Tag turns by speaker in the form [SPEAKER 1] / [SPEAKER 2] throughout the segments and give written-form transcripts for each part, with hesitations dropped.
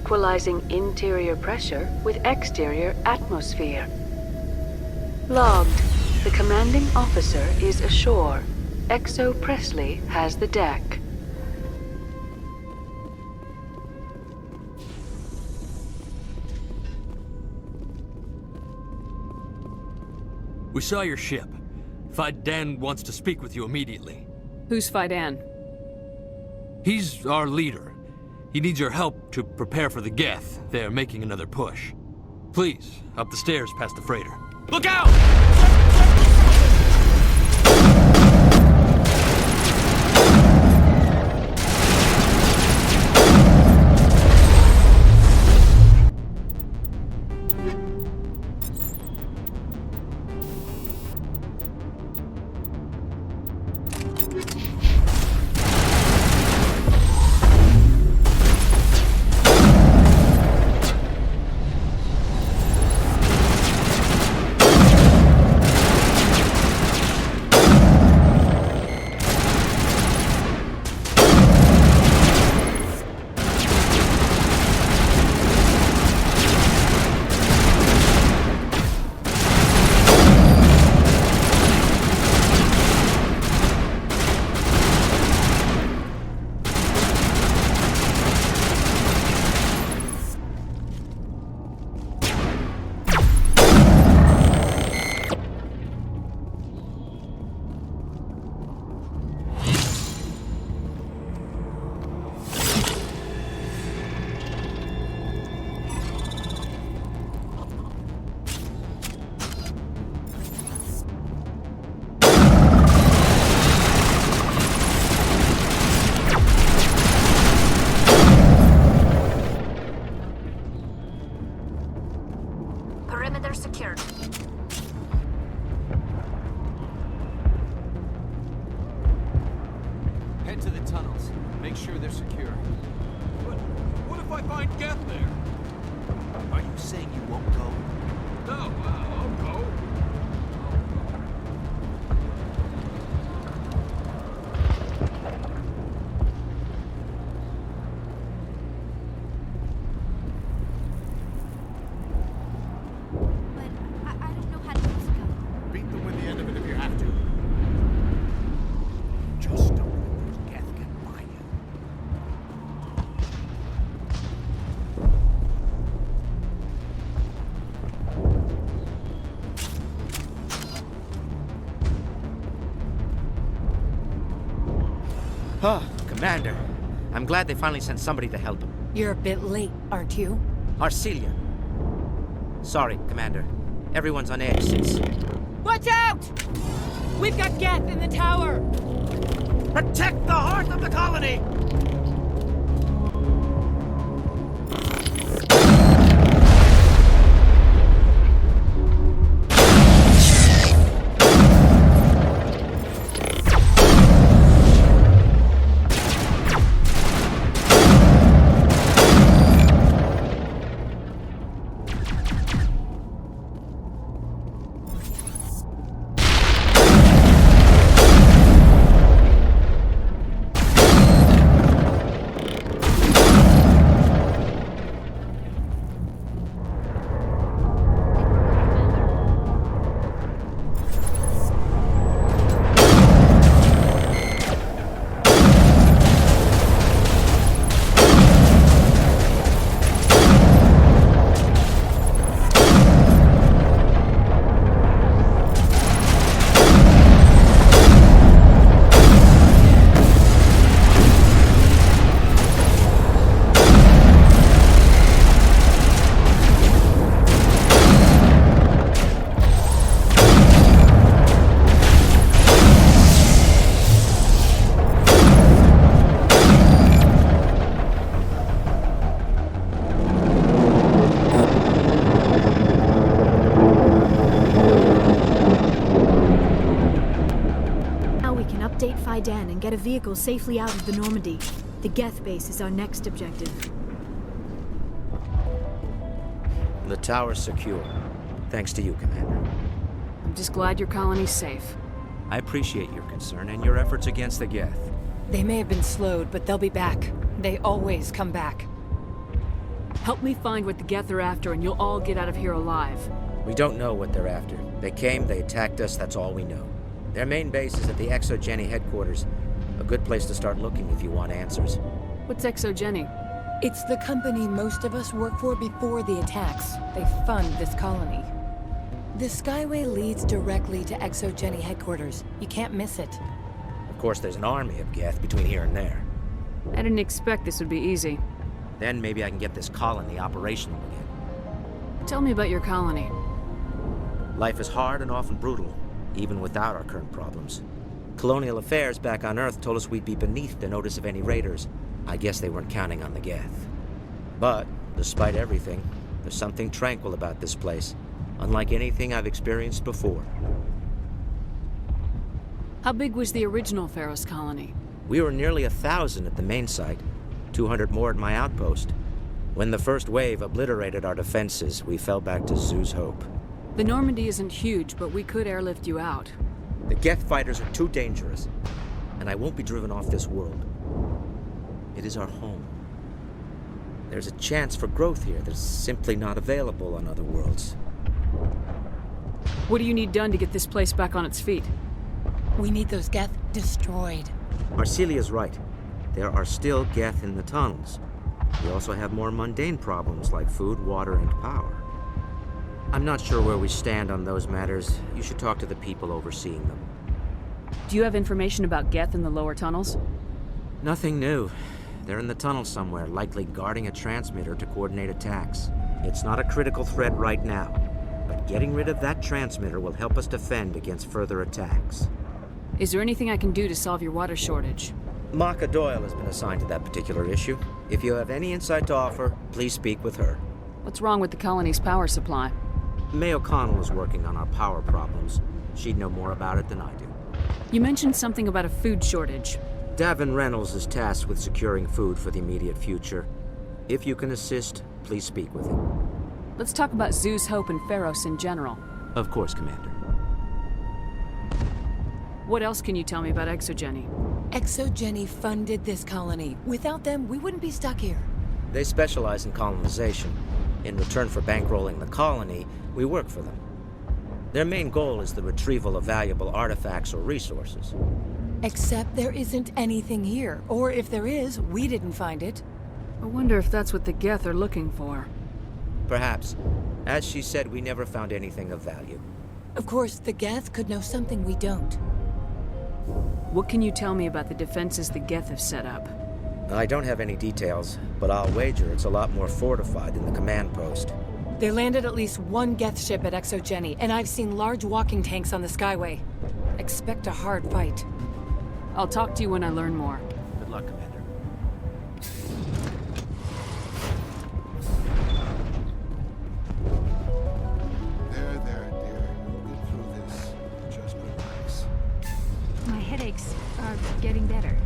[SPEAKER 1] equalizing interior pressure with exterior atmosphere. Logged. The commanding officer is ashore. Exo Presley has the deck.
[SPEAKER 2] We saw your ship. Fidan wants to speak with you immediately.
[SPEAKER 3] Who's Fidan?
[SPEAKER 2] He's our leader. He needs your help to prepare for the geth. They're making another push. Please, up the stairs past the freighter. Look out!
[SPEAKER 4] Perimeter secured.
[SPEAKER 5] Head to the tunnels. Make sure they're secure.
[SPEAKER 6] But what if I find geth there?
[SPEAKER 5] Are you saying you won't go?
[SPEAKER 6] No, I'll go.
[SPEAKER 4] But I don't know how to use a gun.
[SPEAKER 6] Beat them with the end of it if you have to. Just don't let those geth get by you.
[SPEAKER 7] Huh, Commander. I'm glad they finally sent somebody to help him.
[SPEAKER 3] You're a bit late, aren't you?
[SPEAKER 7] Arcelia. Sorry, Commander. Everyone's on edge since...
[SPEAKER 3] Watch out! We've got geth in the tower!
[SPEAKER 7] Protect the heart of the colony!
[SPEAKER 8] Update Fidan and get a vehicle safely out of the Normandy. The geth base is our next objective.
[SPEAKER 7] The tower's secure. Thanks to you, Commander.
[SPEAKER 3] I'm just glad your colony's safe.
[SPEAKER 7] I appreciate your concern and your efforts against the geth.
[SPEAKER 3] They may have been slowed, but they'll be back. They always come back. Help me find what the geth are after, and you'll all get out of here alive.
[SPEAKER 7] We don't know what they're after. They came, they attacked us, that's all we know. Their main base is at the Exogeny headquarters. A good place to start looking if you want answers.
[SPEAKER 3] What's Exogeny?
[SPEAKER 9] It's the company most of us work for before the attacks. They fund this colony. The Skyway leads directly to Exogeny headquarters. You can't miss it.
[SPEAKER 7] Of course, there's an army of geth between here and there.
[SPEAKER 3] I didn't expect this would be easy.
[SPEAKER 7] Then maybe I can get this colony operational again.
[SPEAKER 3] Tell me about your colony.
[SPEAKER 7] Life is hard and often brutal, even without our current problems. Colonial affairs back on Earth told us we'd be beneath the notice of any raiders. I guess they weren't counting on the geth. But, despite everything, there's something tranquil about this place, unlike anything I've experienced before.
[SPEAKER 3] How big was the original Feros colony?
[SPEAKER 7] We were nearly 1,000 at the main site, 200 more at my outpost. When the first wave obliterated our defenses, we fell back to Zoo's Hope.
[SPEAKER 3] The Normandy isn't huge, but we could airlift you out.
[SPEAKER 7] The geth fighters are too dangerous, and I won't be driven off this world. It is our home. There's a chance for growth here that's simply not available on other worlds.
[SPEAKER 3] What do you need done to get this place back on its feet?
[SPEAKER 9] We need those geth destroyed.
[SPEAKER 7] Marcelia's right. There are still geth in the tunnels. We also have more mundane problems like food, water, and power. I'm not sure where we stand on those matters. You should talk to the people overseeing them.
[SPEAKER 3] Do you have information about geth in the lower tunnels?
[SPEAKER 7] Nothing new. They're in the tunnel somewhere, likely guarding a transmitter to coordinate attacks. It's not a critical threat right now, but getting rid of that transmitter will help us defend against further attacks.
[SPEAKER 3] Is there anything I can do to solve your water shortage?
[SPEAKER 7] Maka Doyle has been assigned to that particular issue. If you have any insight to offer, please speak with her.
[SPEAKER 3] What's wrong with the colony's power supply?
[SPEAKER 7] May O'Connell is working on our power problems. She'd know more about it than I do.
[SPEAKER 3] You mentioned something about a food shortage.
[SPEAKER 7] Davin Reynolds is tasked with securing food for the immediate future. If you can assist, please speak with him.
[SPEAKER 3] Let's talk about Zoo's Hope and Feros in general.
[SPEAKER 7] Of course, Commander.
[SPEAKER 3] What else can you tell me about Exogeny?
[SPEAKER 9] Exogeny funded this colony. Without them, we wouldn't be stuck here.
[SPEAKER 7] They specialize in colonization. In return for bankrolling the colony, we work for them. Their main goal is the retrieval of valuable artifacts or resources.
[SPEAKER 9] Except there isn't anything here. Or if there is, we didn't find it.
[SPEAKER 3] I wonder if that's what the geth are looking for.
[SPEAKER 7] Perhaps. As she said, we never found anything of value.
[SPEAKER 9] Of course, the geth could know something we don't.
[SPEAKER 3] What can you tell me about the defenses the geth have set up?
[SPEAKER 7] I don't have any details, but I'll wager it's a lot more fortified than the command post.
[SPEAKER 9] They landed at least one geth ship at Exogeny, and I've seen large walking tanks on the Skyway. Expect a hard fight.
[SPEAKER 3] I'll talk to you when I learn more.
[SPEAKER 7] Good luck, Commander.
[SPEAKER 10] There, dear. You'll get through this. Just relax.
[SPEAKER 4] My headaches are getting better.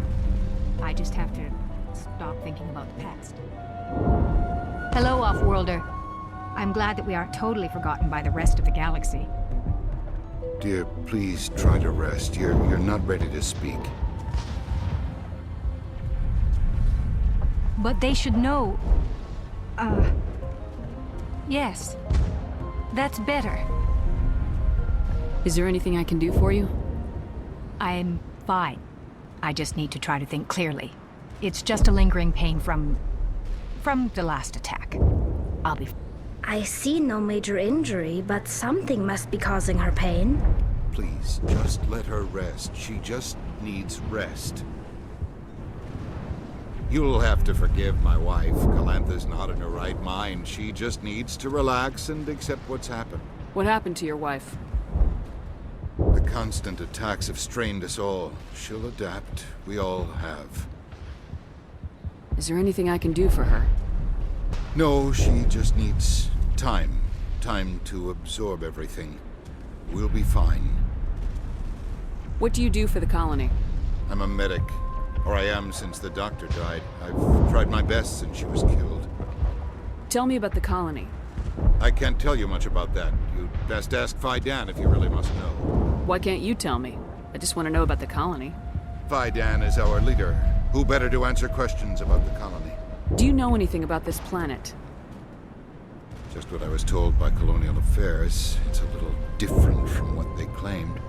[SPEAKER 4] I just have to stop thinking about the past. Hello, Offworlder. I'm glad that we aren't totally forgotten by the rest of the galaxy.
[SPEAKER 10] Dear, please try to rest. You're not ready to speak.
[SPEAKER 4] But they should know... Yes. That's better.
[SPEAKER 3] Is there anything I can do for you?
[SPEAKER 4] I'm fine. I just need to try to think clearly. It's just a lingering pain from the last attack. I'll be...
[SPEAKER 11] I see no major injury, but something must be causing her pain.
[SPEAKER 10] Please, just let her rest. She just needs rest. You'll have to forgive my wife. Calantha's not in her right mind. She just needs to relax and accept what's happened.
[SPEAKER 3] What happened to your wife?
[SPEAKER 10] The constant attacks have strained us all. She'll adapt. We all have.
[SPEAKER 3] Is there anything I can do for her?
[SPEAKER 10] No, she just needs time. Time to absorb everything. We'll be fine.
[SPEAKER 3] What do you do for the colony?
[SPEAKER 10] I'm a medic. Or I am since the doctor died. I've tried my best since she was killed.
[SPEAKER 3] Tell me about the colony.
[SPEAKER 10] I can't tell you much about that. You'd best ask Fidan if you really must know.
[SPEAKER 3] Why can't you tell me? I just want to know about the colony.
[SPEAKER 10] Fidan is our leader. Who better to answer questions about the colony?
[SPEAKER 3] Do you know anything about this planet?
[SPEAKER 10] Just what I was told by Colonial Affairs. It's a little different from what they claimed.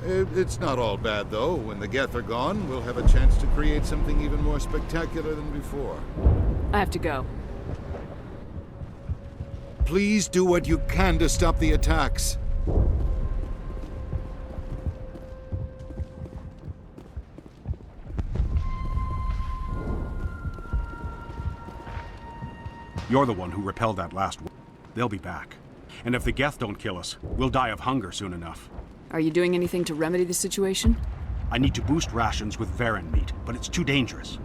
[SPEAKER 10] It's not all bad, though. When the geth are gone, we'll have a chance to create something even more spectacular than before.
[SPEAKER 3] I have to go.
[SPEAKER 10] Please do what you can to stop the attacks.
[SPEAKER 12] You're the one who repelled that last one. They'll be back. And if the geth don't kill us, we'll die of hunger soon enough.
[SPEAKER 3] Are you doing anything to remedy the situation?
[SPEAKER 12] I need to boost rations with Varen meat, but it's too dangerous.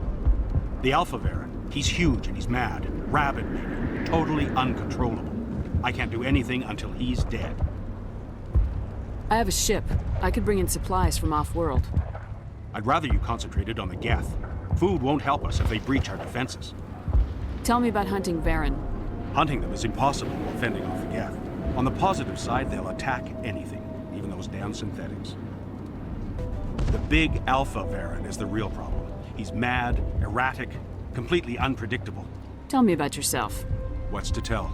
[SPEAKER 12] The Alpha Varen, he's huge and he's mad. Rabid maybe. Totally uncontrollable. I can't do anything until he's dead.
[SPEAKER 3] I have a ship. I could bring in supplies from offworld.
[SPEAKER 12] I'd rather you concentrated on the geth. Food won't help us if they breach our defenses.
[SPEAKER 3] Tell me about hunting Varen.
[SPEAKER 12] Hunting them is impossible while fending off the geth. On the positive side, they'll attack anything, even those damn synthetics. The big Alpha Varen is the real problem. He's mad, erratic, completely unpredictable.
[SPEAKER 3] Tell me about yourself.
[SPEAKER 12] What's to tell?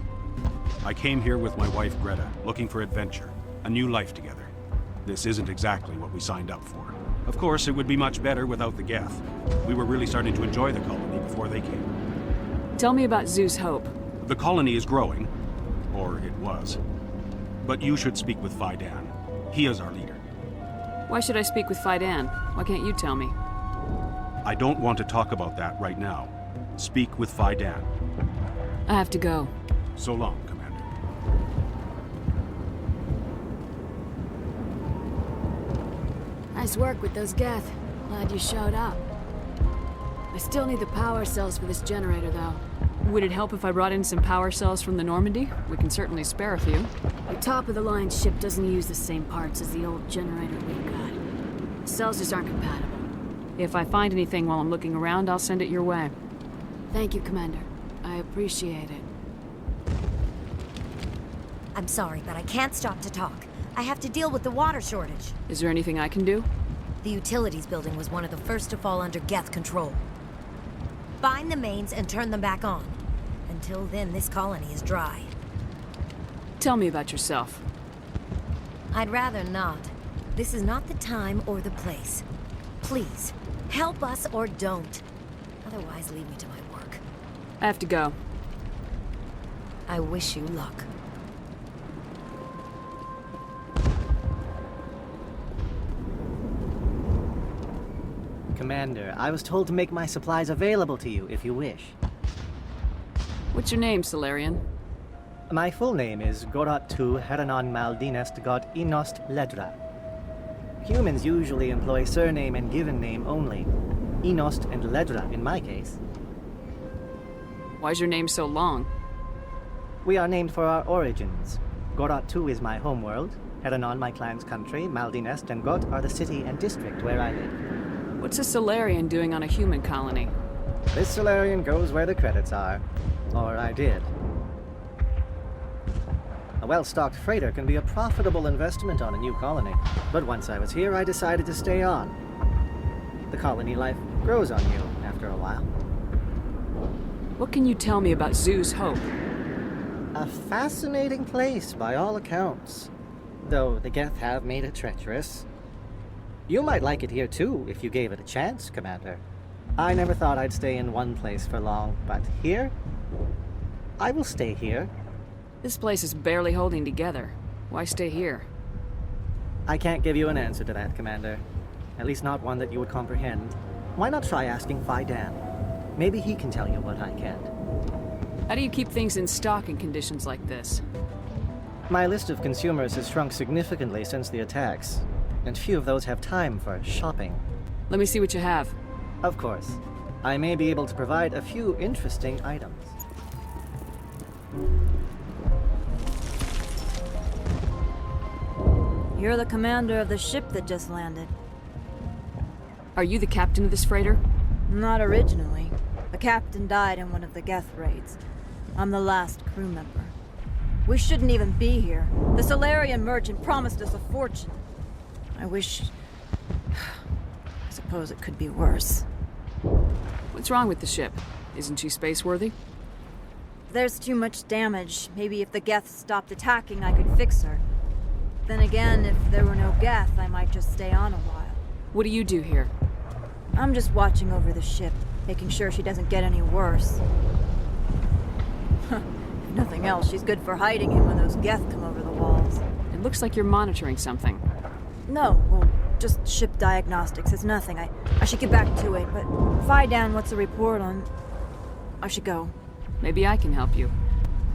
[SPEAKER 12] I came here with my wife Greta, looking for adventure, a new life together. This isn't exactly what we signed up for. Of course, it would be much better without the geth. We were really starting to enjoy the colony before they came.
[SPEAKER 3] Tell me about Zeus Hope.
[SPEAKER 12] The colony is growing, or it was. But you should speak with Faidan. He is our leader.
[SPEAKER 3] Why should I speak with Faidan? Why can't you tell me?
[SPEAKER 12] I don't want to talk about that right now. Speak with Faidan.
[SPEAKER 3] I have to go.
[SPEAKER 12] So long, Commander.
[SPEAKER 8] Nice work with those geth. Glad you showed up. I still need the power cells for this generator, though.
[SPEAKER 3] Would it help if I brought in some power cells from the Normandy? We can certainly spare a few.
[SPEAKER 8] The top-of-the-line ship doesn't use the same parts as the old generator we got. The cells just aren't compatible.
[SPEAKER 3] If I find anything while I'm looking around, I'll send it your way.
[SPEAKER 8] Thank you, Commander. I appreciate it.
[SPEAKER 13] I'm sorry, but I can't stop to talk. I have to deal with the water shortage.
[SPEAKER 3] Is there anything I can do?
[SPEAKER 13] The utilities building was one of the first to fall under geth control. Find the mains and turn them back on. Until then, this colony is dry.
[SPEAKER 3] Tell me about yourself.
[SPEAKER 13] I'd rather not. This is not the time or the place. Please, help us or don't. Otherwise, leave me to my work.
[SPEAKER 3] I have to go.
[SPEAKER 13] I wish you luck.
[SPEAKER 14] Commander, I was told to make my supplies available to you if you wish.
[SPEAKER 3] What's your name, Solarian?
[SPEAKER 14] My full name is Gorat Tu Heranon Maldinest God Inost Ledra. Humans usually employ surname and given name only. Inost and Ledra in my case.
[SPEAKER 3] Why's your name so long?
[SPEAKER 14] We are named for our origins. Gorat Tu is my homeworld, Heranon my clan's country, Maldinest and God are the city and district where I live.
[SPEAKER 3] What's a Solarian doing on a human colony?
[SPEAKER 14] This Solarian goes where the credits are. Or I did. A well-stocked freighter can be a profitable investment on a new colony. But once I was here, I decided to stay on. The colony life grows on you after a while.
[SPEAKER 3] What can you tell me about Zeus Hope?
[SPEAKER 14] A fascinating place by all accounts. Though the geth have made it treacherous. You might like it here too, if you gave it a chance, Commander. I never thought I'd stay in one place for long, but here? I will stay here.
[SPEAKER 3] This place is barely holding together. Why stay here?
[SPEAKER 14] I can't give you an answer to that, Commander. At least not one that you would comprehend. Why not try asking Faidan? Maybe he can tell you what I can't.
[SPEAKER 3] How do you keep things in stock in conditions like this?
[SPEAKER 14] My list of consumers has shrunk significantly since the attacks. And few of those have time for shopping.
[SPEAKER 3] Let me see what you have.
[SPEAKER 14] Of course. I may be able to provide a few interesting items.
[SPEAKER 15] You're the commander of the ship that just landed.
[SPEAKER 3] Are you the captain of this freighter?
[SPEAKER 15] Not originally. The captain died in one of the geth raids. I'm the last crew member. We shouldn't even be here. The Solarian merchant promised us a fortune. I suppose it could be worse.
[SPEAKER 3] What's wrong with the ship? Isn't she space-worthy?
[SPEAKER 15] there's too much damage, maybe if the geth stopped attacking, I could fix her. Then again, if there were no geth, I might just stay on a while.
[SPEAKER 3] What do you do here?
[SPEAKER 15] I'm just watching over the ship, making sure she doesn't get any worse. If nothing else, she's good for hiding in when those geth come over the walls.
[SPEAKER 3] It looks like you're monitoring something.
[SPEAKER 15] No, well, just ship diagnostics. It's nothing. I should get back to it, but Fidan, what's the report on... I should go.
[SPEAKER 3] Maybe I can help you.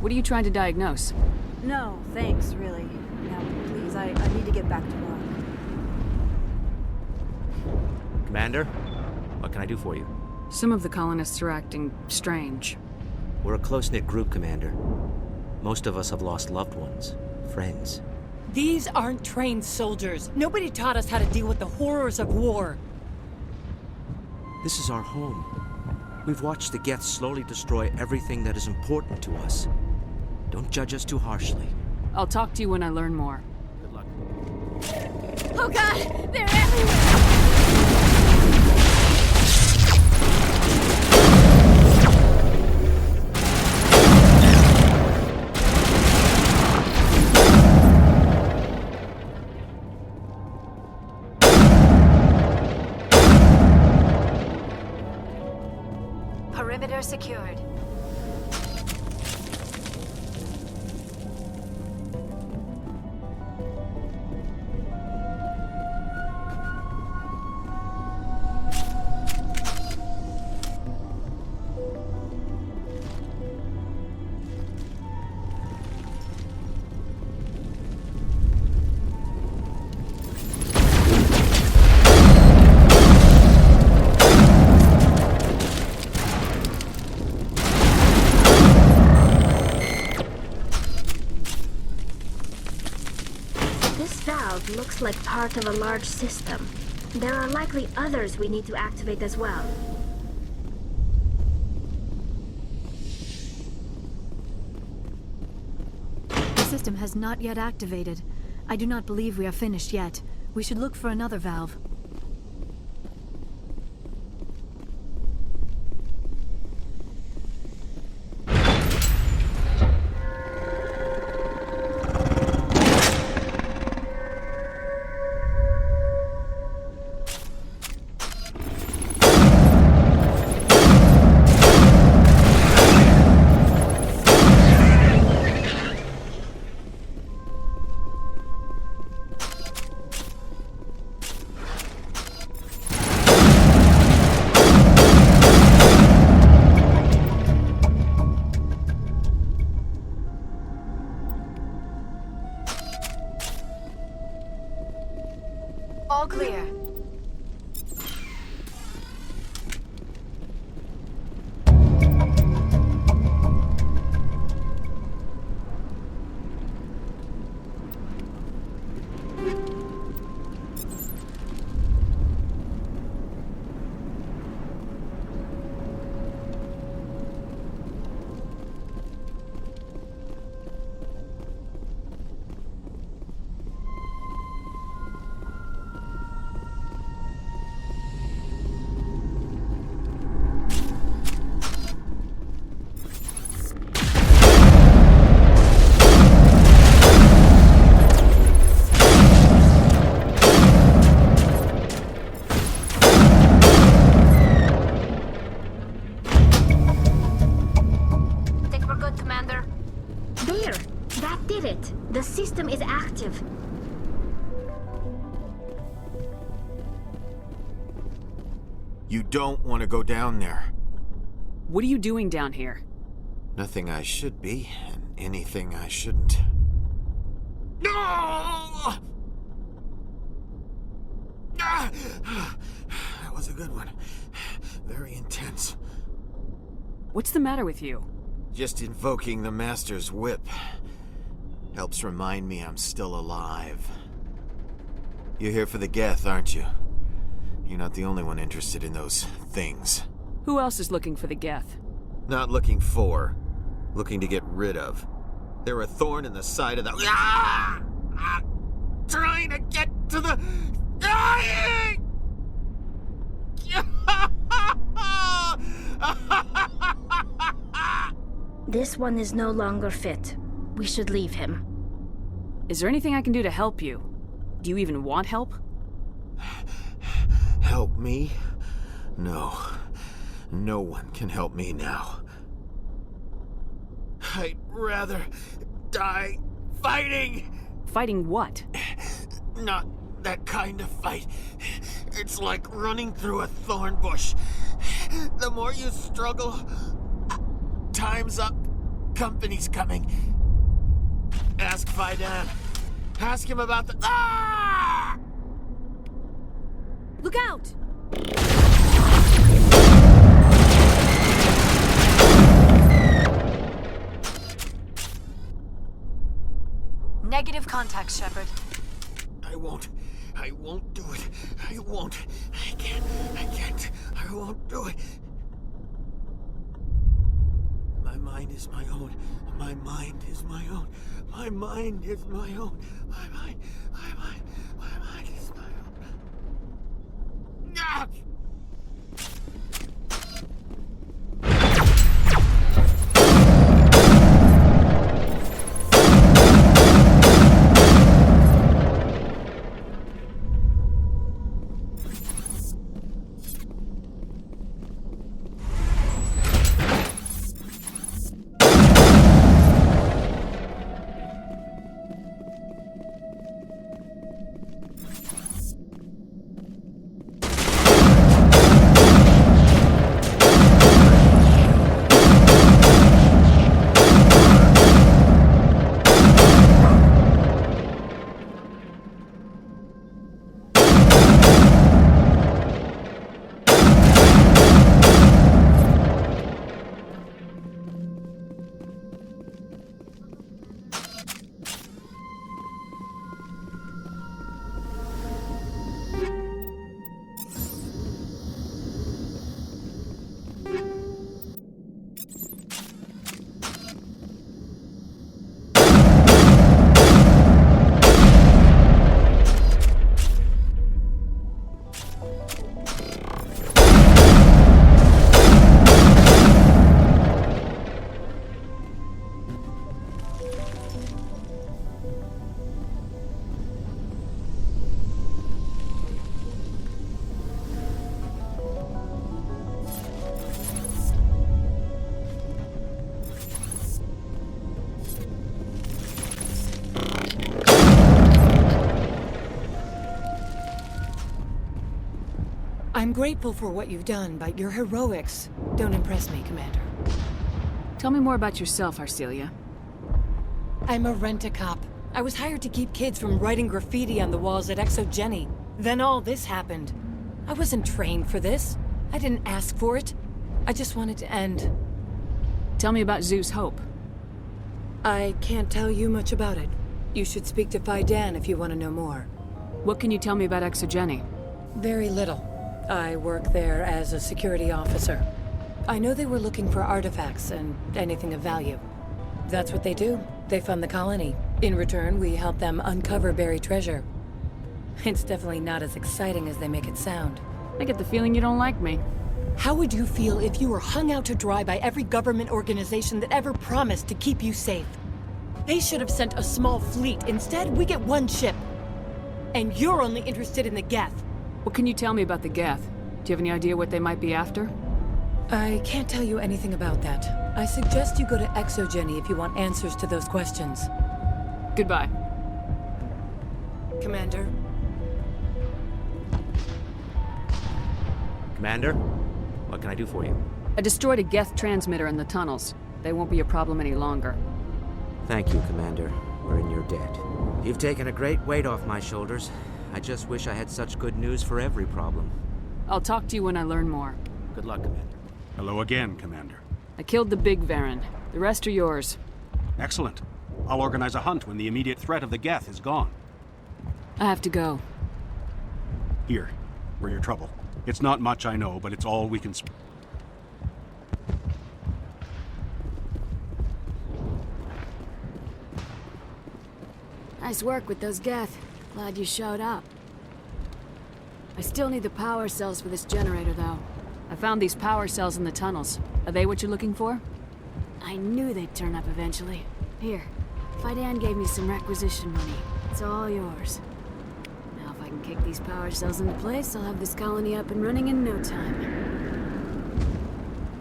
[SPEAKER 3] What are you trying to diagnose?
[SPEAKER 15] No, thanks, really. Now, please, I need to get back to work.
[SPEAKER 7] Commander, what can I do for you?
[SPEAKER 3] Some of the colonists are acting strange.
[SPEAKER 7] We're a close-knit group, Commander. Most of us have lost loved ones, friends.
[SPEAKER 9] These aren't trained soldiers. Nobody taught us how to deal with the horrors of war.
[SPEAKER 7] This is our home. We've watched the geth slowly destroy everything that is important to us. Don't judge us too harshly.
[SPEAKER 3] I'll talk to you when I learn more.
[SPEAKER 7] Good luck.
[SPEAKER 13] Oh god! They're everywhere!
[SPEAKER 1] Perimeter secured.
[SPEAKER 11] Looks like part of a large system. There are likely others we need to activate as well.
[SPEAKER 8] The system has not yet activated. I do not believe we are finished yet. We should look for another valve.
[SPEAKER 1] All clear.
[SPEAKER 11] The system is active.
[SPEAKER 5] You don't want to go down there.
[SPEAKER 3] What are you doing down here?
[SPEAKER 5] Nothing I should be, and anything I shouldn't. No! That was a good one. Very intense.
[SPEAKER 3] What's the matter with you?
[SPEAKER 5] Just invoking the Master's whip helps remind me I'm still alive. You're here for the geth, aren't you? You're not the only one interested in those things.
[SPEAKER 3] Who else is looking for the geth?
[SPEAKER 5] Not looking for. Looking to get rid of. They're a thorn in the side of the... Trying to get to the... Dying!
[SPEAKER 11] This one is no longer fit. We should leave him.
[SPEAKER 3] Is there anything I can do to help you? Do you even want help?
[SPEAKER 5] Help me? No. No one can help me now. I'd rather die fighting!
[SPEAKER 3] Fighting what?
[SPEAKER 5] Not that kind of fight. It's like running through a thorn bush. The more you struggle, time's up. Company's coming. Ask Faidan. Ask him about the... Ah!
[SPEAKER 13] Look out!
[SPEAKER 8] Negative contact, Shepard.
[SPEAKER 5] I won't do it. I won't. I can't. I won't do it. My mind is my own. My mind is my own. My mind is my own. My mind is my own. Ah!
[SPEAKER 9] I'm grateful for what you've done, but your heroics don't impress me, Commander.
[SPEAKER 3] Tell me more about yourself, Arcelia.
[SPEAKER 9] I'm a rent-a-cop. I was hired to keep kids from writing graffiti on the walls at Exogeny. Then all this happened. I wasn't trained for this. I didn't ask for it. I just wanted to end.
[SPEAKER 3] Tell me about Zeus Hope.
[SPEAKER 9] I can't tell you much about it. You should speak to Faidan if you want to know more.
[SPEAKER 3] What can you tell me about Exogeny?
[SPEAKER 9] Very little. I work there as a security officer. I know they were looking for artifacts and anything of value. That's what they do. They fund the colony. In return, we help them uncover buried treasure. It's definitely not as exciting as they make it sound.
[SPEAKER 3] I get the feeling you don't like me.
[SPEAKER 9] How would you feel if you were hung out to dry by every government organization that ever promised to keep you safe? They should have sent a small fleet. Instead, we get one ship. And you're only interested in the geth.
[SPEAKER 3] What can you tell me about the geth? Do you have any idea what they might be after?
[SPEAKER 9] I can't tell you anything about that. I suggest you go to Exogeny if you want answers to those questions.
[SPEAKER 3] Goodbye.
[SPEAKER 9] Commander?
[SPEAKER 7] Commander, what can I do for you?
[SPEAKER 3] I destroyed a geth transmitter in the tunnels. They won't be a problem any longer.
[SPEAKER 7] Thank you, Commander. We're in your debt. You've taken a great weight off my shoulders. I just wish I had such good news for every problem.
[SPEAKER 3] I'll talk to you when I learn more.
[SPEAKER 7] Good luck, Commander.
[SPEAKER 12] Hello again, Commander.
[SPEAKER 3] I killed the big Varen. The rest are yours.
[SPEAKER 12] Excellent. I'll organize a hunt when the immediate threat of the geth is gone.
[SPEAKER 3] I have to go.
[SPEAKER 12] Here, for your trouble. It's not much, I know, but it's all we can spare.
[SPEAKER 3] Nice work with those geth. Glad you showed up. I still need the power cells for this generator, though. I found these power cells in the tunnels. Are they what you're looking for? I knew they'd turn up eventually. Here, Fidan gave me some requisition money. It's all yours. Now if I can kick these power cells into place, I'll have this colony up and running in no time.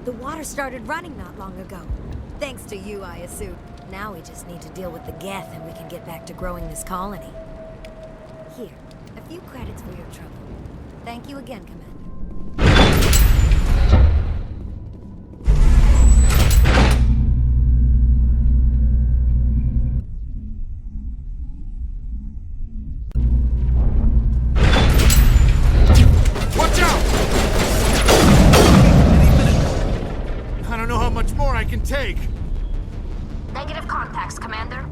[SPEAKER 13] The water started running not long ago. Thanks to you, I assume. Now we just need to deal with the geth and we can get back to growing this colony. Here, a few credits for your trouble. Thank you again, Commander.
[SPEAKER 6] Watch out! I don't know how much more I can take.
[SPEAKER 11] Negative contacts, Commander.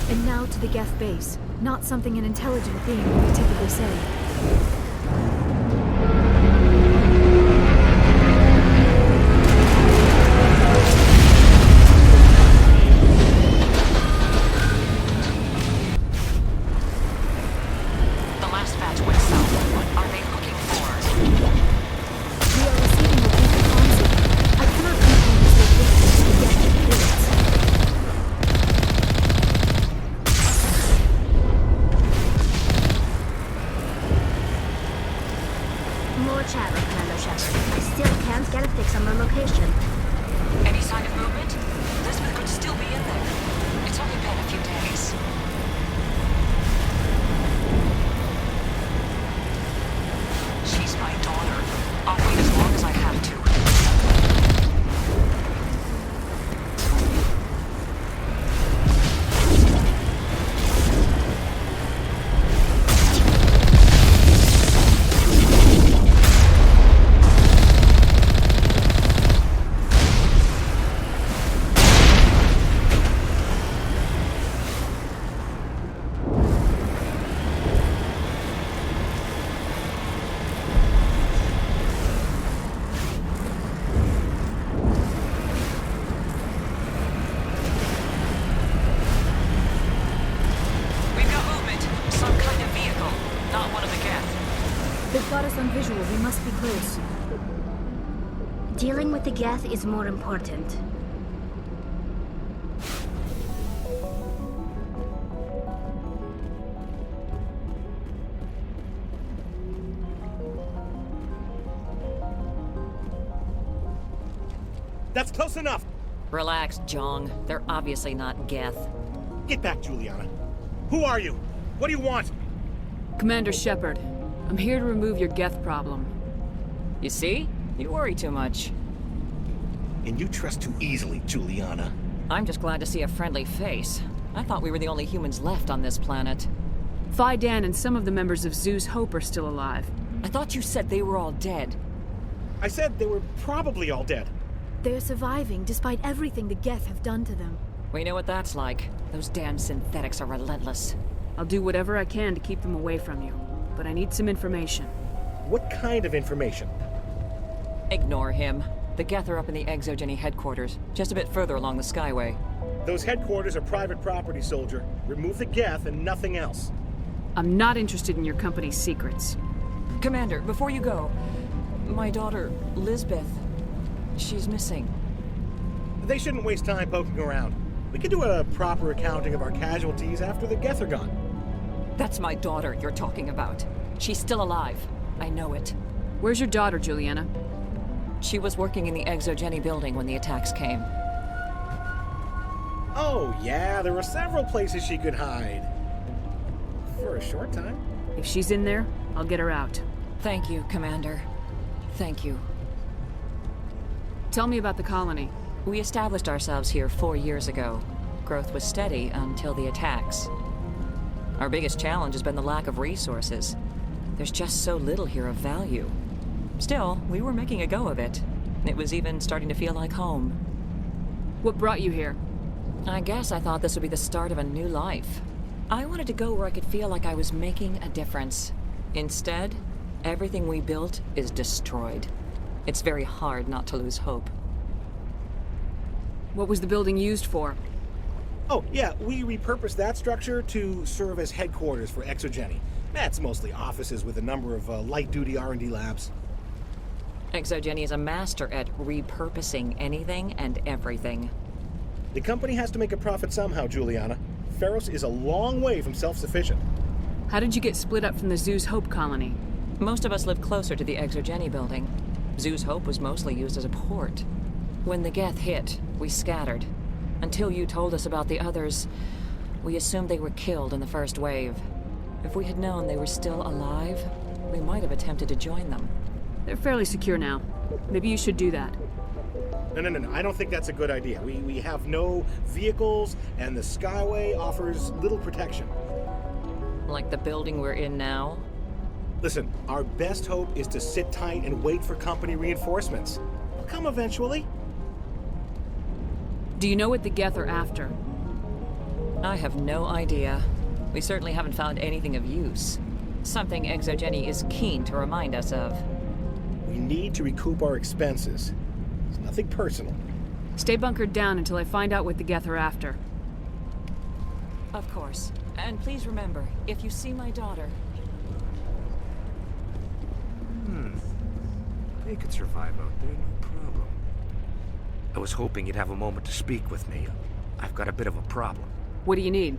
[SPEAKER 8] And now to the geth base. Not something an intelligent being would typically say.
[SPEAKER 16] The last batch went south. What are they looking for?
[SPEAKER 8] We are receiving a weak concept. I cannot confirm this location to the geth reports.
[SPEAKER 11] More chatter, Commander Shepard. I still can't get a fix on their location.
[SPEAKER 16] Any sign of movement? Elizabeth could still be in there. It's only been a few days. She's my daughter. I'll wait as long as I have to.
[SPEAKER 8] Got us on visual. We must be close.
[SPEAKER 11] Dealing with the geth is more important.
[SPEAKER 17] That's close enough!
[SPEAKER 16] Relax, Jong. They're obviously not geth.
[SPEAKER 17] Get back, Juliana. Who are you? What do you want?
[SPEAKER 9] Commander Shepard. I'm here to remove your geth problem.
[SPEAKER 16] You see? You worry too much.
[SPEAKER 17] And you trust too easily, Juliana.
[SPEAKER 16] I'm just glad to see a friendly face. I thought we were the only humans left on this planet.
[SPEAKER 9] Fidan and some of the members of Zoo's Hope are still alive.
[SPEAKER 16] I thought you said they were all dead.
[SPEAKER 17] I said they were probably all dead.
[SPEAKER 8] They're surviving despite everything the geth have done to them.
[SPEAKER 16] We know what that's like. Those damn synthetics are relentless.
[SPEAKER 9] I'll do whatever I can to keep them away from you. But I need some information.
[SPEAKER 17] What kind of information?
[SPEAKER 16] Ignore him. The geth are up in the Exogeny headquarters, just a bit further along the Skyway.
[SPEAKER 17] Those headquarters are private property, soldier. Remove the geth and nothing else.
[SPEAKER 9] I'm not interested in your company's secrets.
[SPEAKER 16] Commander, before you go, my daughter, Lisbeth, she's missing.
[SPEAKER 17] They shouldn't waste time poking around. We could do a proper accounting of our casualties after the geth are gone.
[SPEAKER 16] That's my daughter you're talking about. She's still alive. I know it.
[SPEAKER 9] Where's your daughter, Juliana?
[SPEAKER 16] She was working in the Exogeny building when the attacks came.
[SPEAKER 17] Oh, yeah, there were several places she could hide. For a short time.
[SPEAKER 9] If she's in there, I'll get her out.
[SPEAKER 16] Thank you, Commander. Thank you.
[SPEAKER 9] Tell me about the colony.
[SPEAKER 16] We established ourselves here 4 years ago. Growth was steady until the attacks. Our biggest challenge has been the lack of resources. There's just so little here of value. Still, we were making a go of it. It was even starting to feel like home.
[SPEAKER 9] What brought you here?
[SPEAKER 16] I guess I thought this would be the start of a new life. I wanted to go where I could feel like I was making a difference. Instead, everything we built is destroyed. It's very hard not to lose hope.
[SPEAKER 9] What was the building used for?
[SPEAKER 17] Oh, yeah, we repurposed that structure to serve as headquarters for Exogeny. That's mostly offices with a number of light-duty R&D labs.
[SPEAKER 16] Exogeny is a master at repurposing anything and everything.
[SPEAKER 17] The company has to make a profit somehow, Juliana. Feros is a long way from self-sufficient.
[SPEAKER 9] How did you get split up from the Zeus Hope colony?
[SPEAKER 16] Most of us live closer to the Exogeny building. Zeus Hope was mostly used as a port. When the geth hit, we scattered. Until you told us about the others, we assumed they were killed in the first wave. If we had known they were still alive, we might have attempted to join them.
[SPEAKER 9] They're fairly secure now. Maybe you should do that.
[SPEAKER 17] No. I don't think that's a good idea. We have no vehicles, and the Skyway offers little protection.
[SPEAKER 16] Like the building we're in now?
[SPEAKER 17] Listen, our best hope is to sit tight and wait for company reinforcements. They'll come eventually.
[SPEAKER 9] Do you know what the geth are after?
[SPEAKER 16] I have no idea. We certainly haven't found anything of use. Something Exogeny is keen to remind us of.
[SPEAKER 17] We need to recoup our expenses. It's nothing personal.
[SPEAKER 9] Stay bunkered down until I find out what the geth are after.
[SPEAKER 16] Of course. And please remember, if you see my daughter...
[SPEAKER 18] They could survive out there, no problem. I was hoping you'd have a moment to speak with me. I've got a bit of a problem.
[SPEAKER 9] What do you need?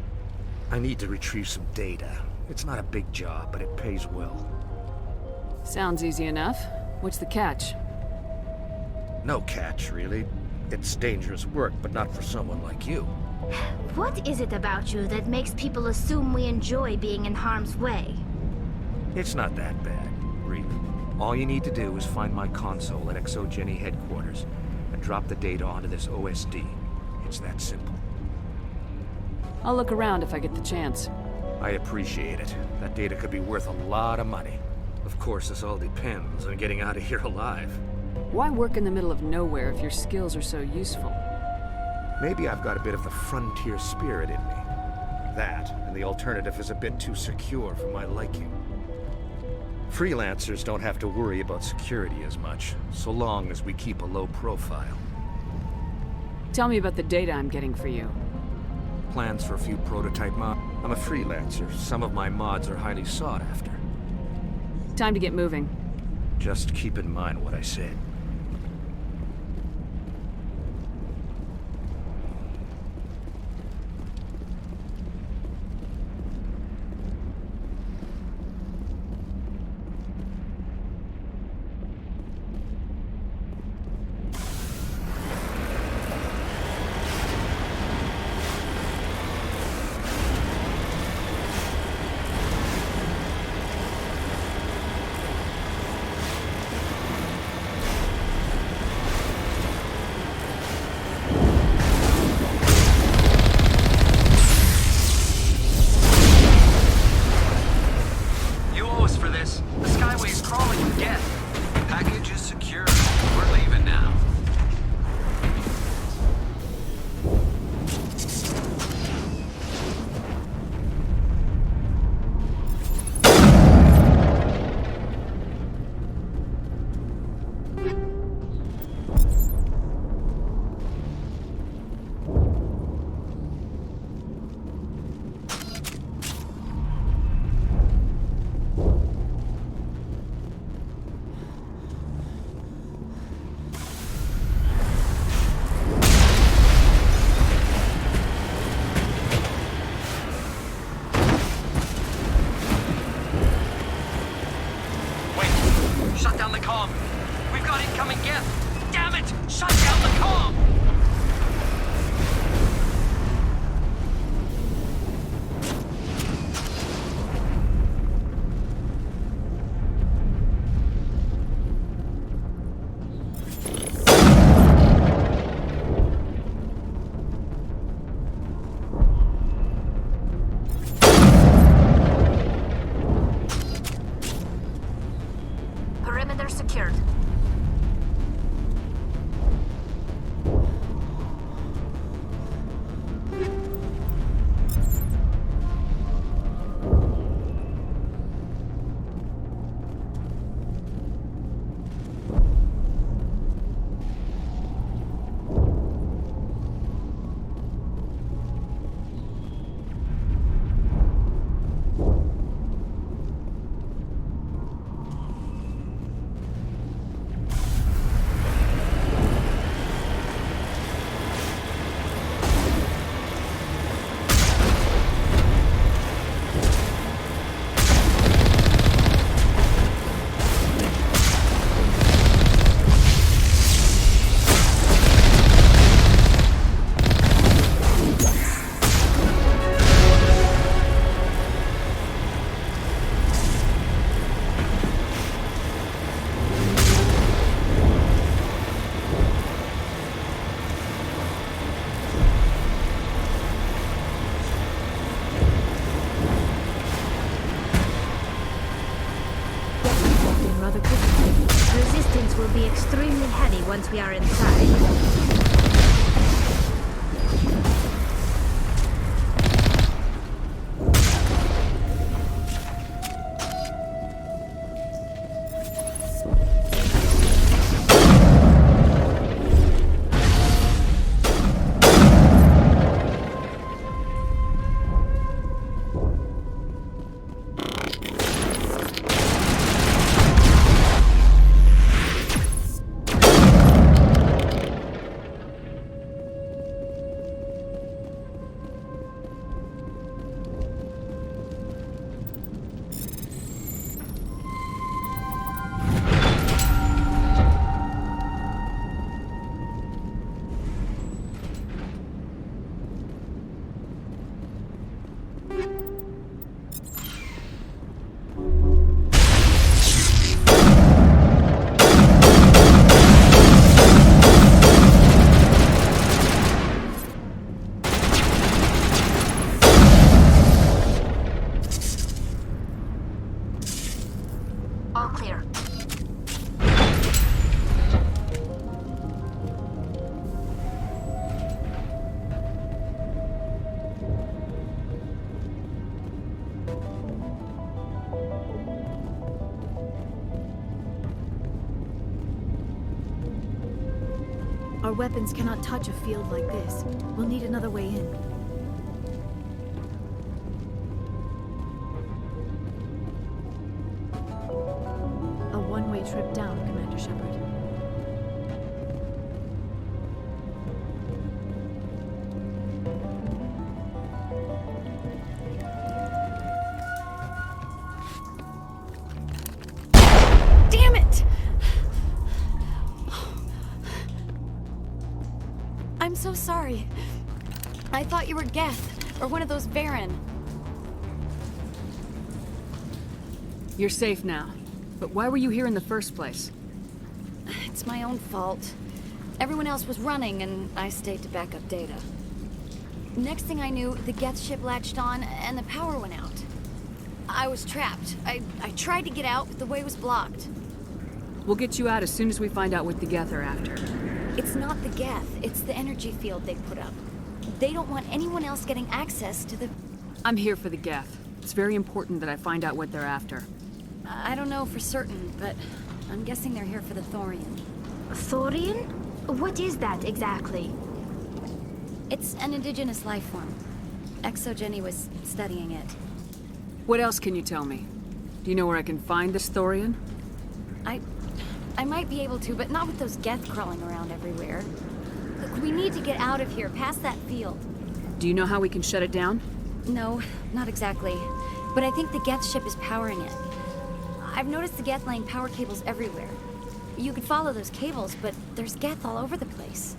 [SPEAKER 18] I need to retrieve some data. It's not a big job, but it pays well.
[SPEAKER 9] Sounds easy enough. What's the catch?
[SPEAKER 18] No catch, really. It's dangerous work, but not for someone like you.
[SPEAKER 11] What is it about you that makes people assume we enjoy being in harm's way?
[SPEAKER 18] It's not that bad, really. All you need to do is find my console at Exogeny headquarters and drop the data onto this OSD. It's that simple.
[SPEAKER 9] I'll look around if I get the chance.
[SPEAKER 18] I appreciate it. That data could be worth a lot of money. Of course, this all depends on getting out of here alive.
[SPEAKER 9] Why work in the middle of nowhere if your skills are so useful?
[SPEAKER 18] Maybe I've got a bit of the frontier spirit in me. That, and the alternative is a bit too secure for my liking. Freelancers don't have to worry about security as much, so long as we keep a low profile.
[SPEAKER 9] Tell me about the data I'm getting for you.
[SPEAKER 18] Plans for a few prototype mods. I'm a freelancer. Some of my mods are highly sought after.
[SPEAKER 9] Time to get moving.
[SPEAKER 18] Just keep in mind what I said.
[SPEAKER 11] me once we are inside.
[SPEAKER 19] All clear.
[SPEAKER 8] Our weapons cannot touch a field like this. We'll need another way in. A one-way trip down, Commander Shepard.
[SPEAKER 3] Damn it! I'm so sorry. I thought you were Geth, or one of those Varen.
[SPEAKER 9] You're safe now. But why were you here in the first place?
[SPEAKER 3] It's my own fault. Everyone else was running, and I stayed to back up data. Next thing I knew, the Geth ship latched on, and the power went out. I was trapped. I tried to get out, but the way was blocked.
[SPEAKER 9] We'll get you out as soon as we find out what the Geth are after.
[SPEAKER 3] It's not the Geth, it's the energy field they put up. They don't want anyone else getting access to the...
[SPEAKER 9] I'm here for the Geth. It's very important that I find out what they're after.
[SPEAKER 3] I don't know for certain, but I'm guessing they're here for the Thorian.
[SPEAKER 11] Thorian? What is that exactly?
[SPEAKER 3] It's an indigenous life form. Exogeny was studying it.
[SPEAKER 9] What else can you tell me? Do you know where I can find this Thorian?
[SPEAKER 3] I might be able to, but not with those Geth crawling around everywhere. Look, we need to get out of here, past that field.
[SPEAKER 9] Do you know how we can shut it down?
[SPEAKER 3] No, not exactly. But I think the Geth ship is powering it. I've noticed the Geth laying power cables everywhere. You could follow those cables, but there's Geth all over the place.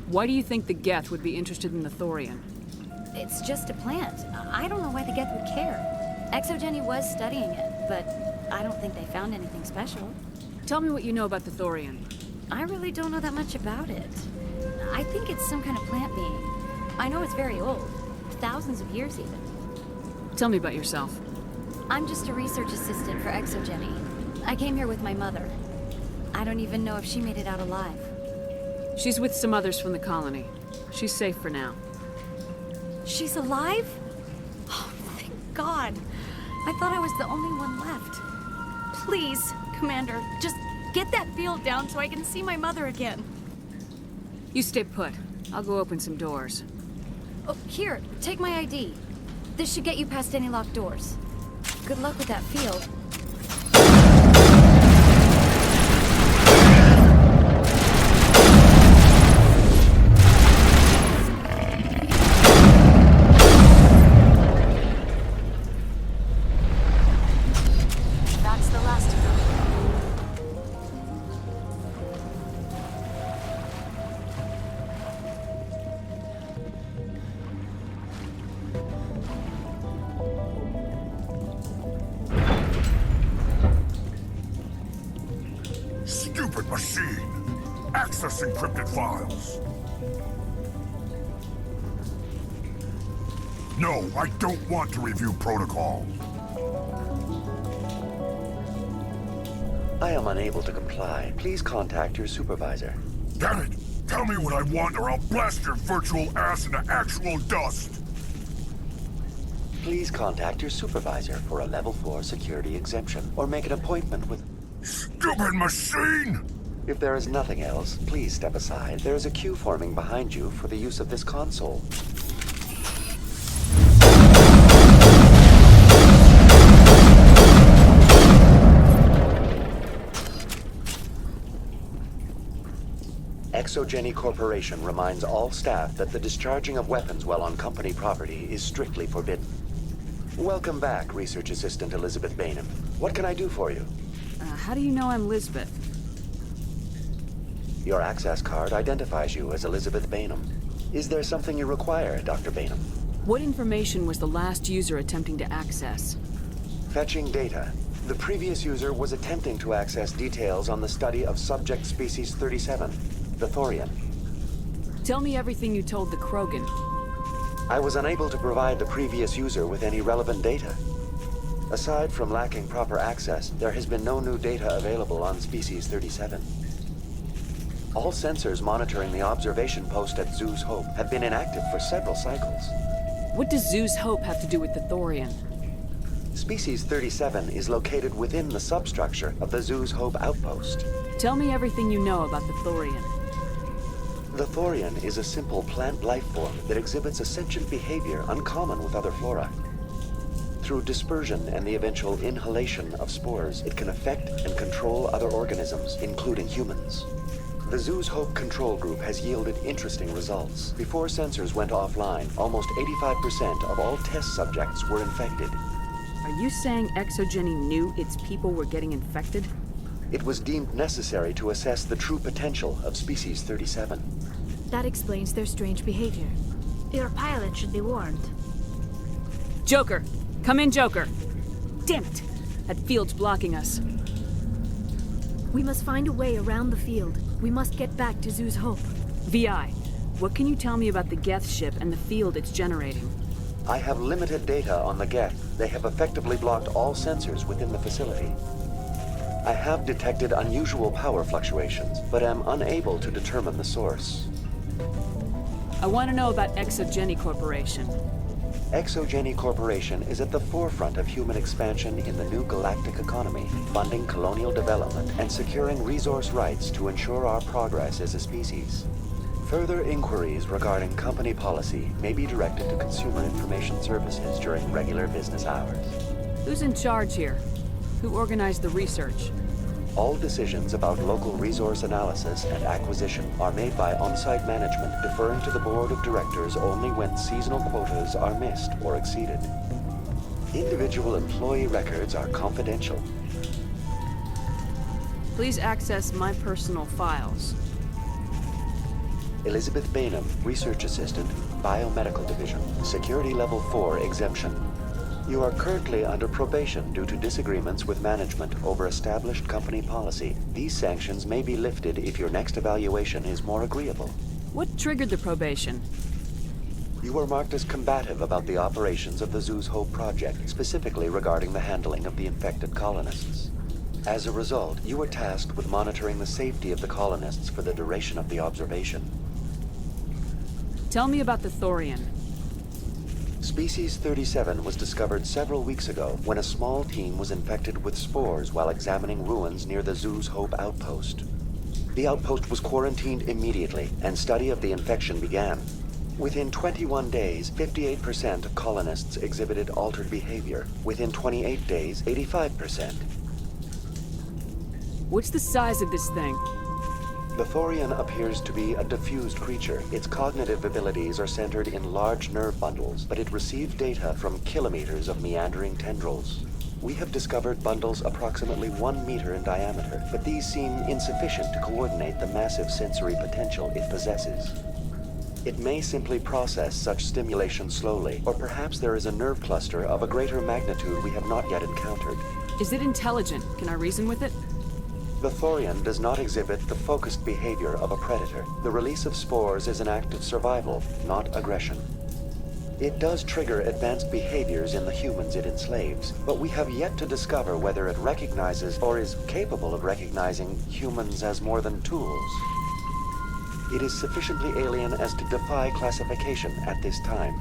[SPEAKER 9] Why do you think the Geth would be interested in the Thorian?
[SPEAKER 3] It's just a plant. I don't know why the Geth would care. Exogeny was studying it, but I don't think they found anything special.
[SPEAKER 9] Tell me what you know about the Thorian.
[SPEAKER 3] I really don't know that much about it. I think it's some kind of plant being. I know it's very old. Thousands of years, even.
[SPEAKER 9] Tell me about yourself.
[SPEAKER 3] I'm just a research assistant for Exogeny. I came here with my mother. I don't even know if she made it out alive.
[SPEAKER 9] She's with some others from the colony. She's safe for now.
[SPEAKER 3] She's alive? Oh, thank God. I thought I was the only one left. Please, Commander, just get that field down so I can see my mother again.
[SPEAKER 9] You stay put. I'll go open some doors.
[SPEAKER 3] Oh, here, take my ID. This should get you past any locked doors. Good luck with that field.
[SPEAKER 19] That's the last of them.
[SPEAKER 20] Stupid machine! Access encrypted files! No, I don't want to review protocol.
[SPEAKER 21] I am unable to comply. Please contact your supervisor.
[SPEAKER 20] Damn it! Tell me what I want or I'll blast your virtual ass into actual dust!
[SPEAKER 21] Please contact your supervisor for a level 4 security exemption, or make an appointment with...
[SPEAKER 20] Stupid machine!
[SPEAKER 21] If there is nothing else, please step aside. There is a queue forming behind you for the use of this console. Exogeny Corporation reminds all staff that the discharging of weapons while on company property is strictly forbidden. Welcome back, Research Assistant Elizabeth Bainham. What can I do for you?
[SPEAKER 22] How do you know I'm Lisbeth?
[SPEAKER 21] Your access card identifies you as Elizabeth Bainham. Is there something you require, Dr. Bainham?
[SPEAKER 22] What information was the last user attempting to access?
[SPEAKER 21] Fetching data. The previous user was attempting to access details on the study of subject species 37, the Thorian.
[SPEAKER 22] Tell me everything you told the Krogan.
[SPEAKER 21] I was unable to provide the previous user with any relevant data. Aside from lacking proper access, there has been no new data available on species 37. All sensors monitoring the observation post at Zoo's Hope have been inactive for several cycles.
[SPEAKER 22] What does Zoo's Hope have to do with the Thorian?
[SPEAKER 21] Species 37 is located within the substructure of the Zoo's Hope outpost.
[SPEAKER 22] Tell me everything you know about the Thorian.
[SPEAKER 21] The Thorian is a simple plant life form that exhibits a sentient behavior uncommon with other flora. Through dispersion and the eventual inhalation of spores, it can affect and control other organisms, including humans. The Zoo's Hope control group has yielded interesting results. Before sensors went offline, almost 85% of all test subjects were infected.
[SPEAKER 22] Are you saying Exogeny knew its people were getting infected?
[SPEAKER 21] It was deemed necessary to assess the true potential of species 37.
[SPEAKER 8] That explains their strange behavior.
[SPEAKER 11] Your pilot should be warned.
[SPEAKER 22] Joker! Come in, Joker! Damn it! That field's blocking us.
[SPEAKER 8] We must find a way around the field. We must get back to Zoo's Hope.
[SPEAKER 22] VI, what can you tell me about the geth ship and the field it's generating?
[SPEAKER 21] I have limited data on the geth. They have effectively blocked all sensors within the facility. I have detected unusual power fluctuations, but am unable to determine the source.
[SPEAKER 22] I want to know about Exogeny Corporation.
[SPEAKER 21] Exogeny Corporation is at the forefront of human expansion in the new galactic economy, funding colonial development and securing resource rights to ensure our progress as a species. Further inquiries regarding company policy may be directed to Consumer Information Services during regular business hours.
[SPEAKER 22] Who's in charge here? Who organized the research?
[SPEAKER 21] All decisions about local resource analysis and acquisition are made by on-site management, deferring to the board of directors only when seasonal quotas are missed or exceeded. Individual employee records are confidential.
[SPEAKER 22] Please access my personal files.
[SPEAKER 21] Elizabeth Bainham, Research Assistant, Biomedical Division, Security Level 4 exemption. You are currently under probation due to disagreements with management over established company policy. These sanctions may be lifted if your next evaluation is more agreeable.
[SPEAKER 22] What triggered the probation?
[SPEAKER 21] You were marked as combative about the operations of the Zoo's Hope project, specifically regarding the handling of the infected colonists. As a result, you were tasked with monitoring the safety of the colonists for the duration of the observation.
[SPEAKER 22] Tell me about the Thorian.
[SPEAKER 21] Species 37 was discovered several weeks ago when a small team was infected with spores while examining ruins near the Zoo's Hope outpost. The outpost was quarantined immediately, and study of the infection began. Within 21 days, 58% of colonists exhibited altered behavior. Within 28 days, 85%.
[SPEAKER 22] What's the size of this thing?
[SPEAKER 21] The Thorian appears to be a diffused creature. Its cognitive abilities are centered in large nerve bundles, but it receives data from kilometers of meandering tendrils. We have discovered bundles approximately 1 meter in diameter, but these seem insufficient to coordinate the massive sensory potential it possesses. It may simply process such stimulation slowly, or perhaps there is a nerve cluster of a greater magnitude we have not yet encountered.
[SPEAKER 22] Is it intelligent? Can I reason with it?
[SPEAKER 21] The Thorian does not exhibit the focused behavior of a predator. The release of spores is an act of survival, not aggression. It does trigger advanced behaviors in the humans it enslaves, but we have yet to discover whether it recognizes or is capable of recognizing humans as more than tools. It is sufficiently alien as to defy classification at this time.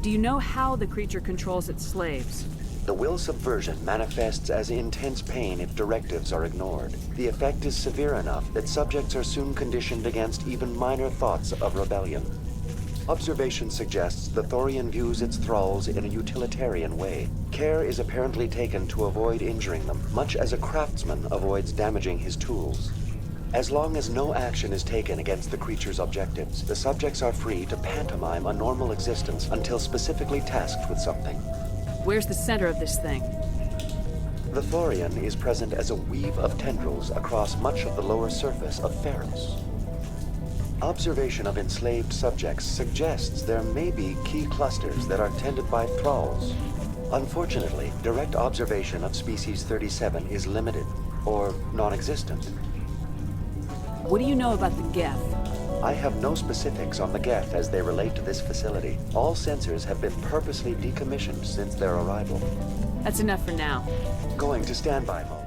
[SPEAKER 22] Do you know how the creature controls its slaves?
[SPEAKER 21] The will subversion manifests as intense pain if directives are ignored. The effect is severe enough that subjects are soon conditioned against even minor thoughts of rebellion. Observation suggests the Thorian views its thralls in a utilitarian way. Care is apparently taken to avoid injuring them, much as a craftsman avoids damaging his tools. As long as no action is taken against the creature's objectives, the subjects are free to pantomime a normal existence until specifically tasked with something.
[SPEAKER 22] Where's the center of this thing?
[SPEAKER 21] The Thorian is present as a weave of tendrils across much of the lower surface of Feros. Observation of enslaved subjects suggests there may be key clusters that are tended by thralls. Unfortunately, direct observation of species 37 is limited, or non-existent.
[SPEAKER 22] What do you know about the geth?
[SPEAKER 21] I have no specifics on the geth as they relate to this facility. All sensors have been purposely decommissioned since their arrival.
[SPEAKER 22] That's enough for now.
[SPEAKER 21] Going to standby mode.